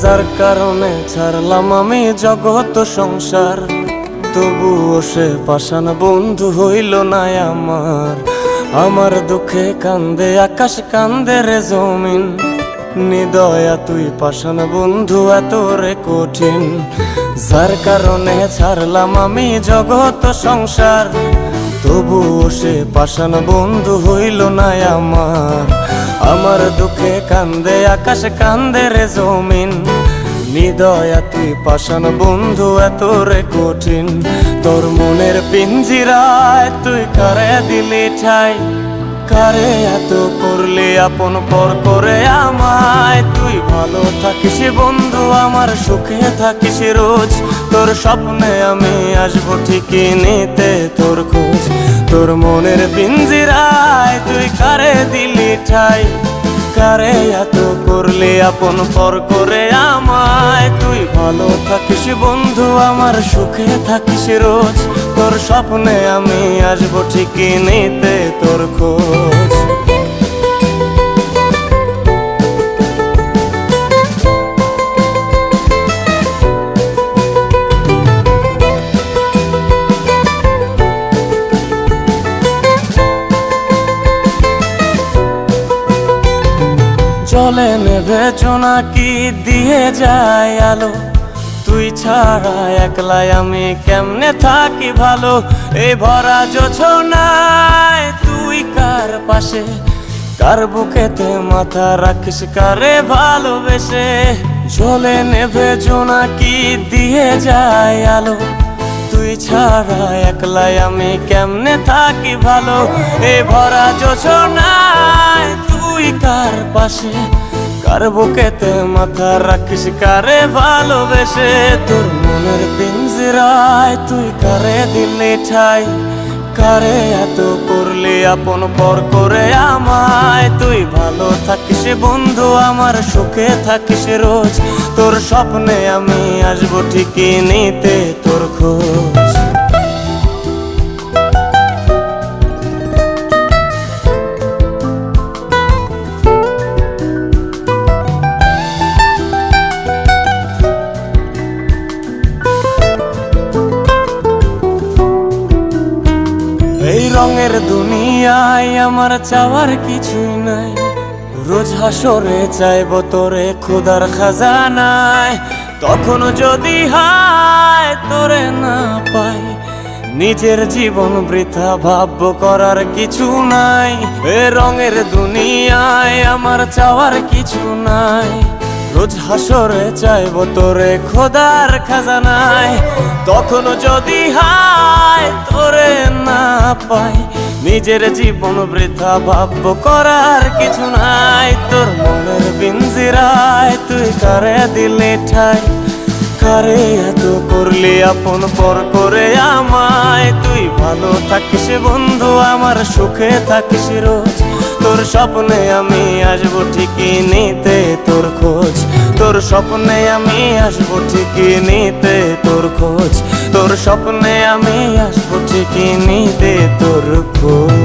যার কারণে ছাড়লাম আমি জগৎ সংসার, তবুও সে পাষাণ বন্ধু হইল না আমার। আমার দুঃখে কান্দে আকাশ, কান্দে রে জমিন, নিদয়া তুই পাষাণ বন্ধু এত রে কঠিন। যার কারণে ছাড়লাম আমি জগৎ সংসার, তবুও সে পাষাণ বন্ধু হইল না আমার। আমার দুঃখে কান্দে আকাশ, কান্দে রে জমিন, নিদয়া তুই পাষাণ বন্ধু এত রে কঠিন। তোর মনের পিঞ্জিরায় তুই কারে দিলি ঠাই, কারে এত করলি আপন পর করে আমায়। তুই ভালো থাকিস বন্ধু আমার, সুখে থাকিস রোজ, তোর স্বপ্নে আমি আসবো ঠিকই নিতে তোর খোঁজ। তোর মনের পিঞ্জিরায় তুই কারে দিলি ঠাই, কারে এত করলি আপন পর করে আমায়। তুই ভালো থাকিস বন্ধু আমার, সুখে থাকিস রোজ, তোর স্বপ্নে আমি আসবো ঠিকই নিতে তোর খোঁজ। জলে নেভে জোনাকি দিয়ে যায় আলো, তুই ছাড়া একলাই আমি কেমনে থাকি ভালো। এই ভরা জোছনায় তুই কার পাশে, কার বুকেতে মাথা রাখিস কারে ভালোবেসে। জলে নেভে জোনাকি দিয়ে যায় আলো, তুই ছাড়া একলাই আমি কেমনে থাকি ভালো। এই ভরা জোছনায় তুই কার পাশে, কার বুকেতে মাথা রাখিস কারে ভালোবেসে। তোর মনের পিঞ্জিরায় তুই কারে দিলি ঠাই, কারে এত করলি আপন পর করে আমায়। তুই ভালো থাকিস বন্ধু আমার, সুখে থাকিস রোজ, তোর স্বপ্নে আমি আসবো ঠিকই নিতে তোর খোঁজ। এই রঙের দুনিয়ায় আমার চাওয়ার কিছুই নাই, রোজ হাসরে চাইবো তোরে খোদার খাজানায়। তখন যদি হায় তোরে না পাই, নিজের জীবন বৃথা ভাববো করার কিছু নাই। এ রঙের দুনিয়ায় আমার চাওয়ার কিছু নাই, রোজ হাসরে চাইবো তোরে খোদার খাজানায়। তখন যদি হায় তোরে না পাই, নিজের জীবন বৃথা ভাববো করার কিছু নাই। তোর মনের পিঞ্জিরায় তুই কারে দিলি ঠাই, কারে এত করলি আপন পর করে আমায়। তুই ভালো থাকিস বন্ধু আমার, সুখে থাকিস রোজ, তোর স্বপ্নে আমি আসবো ঠিকই নিতে তোর খোঁজ। তোর স্বপ্নে আমি আসবো ঠিকই নিতে তোর খোঁজ, তোর স্বপ্নে আমি আসবো ঠিকই নিতে তোর খোঁজ।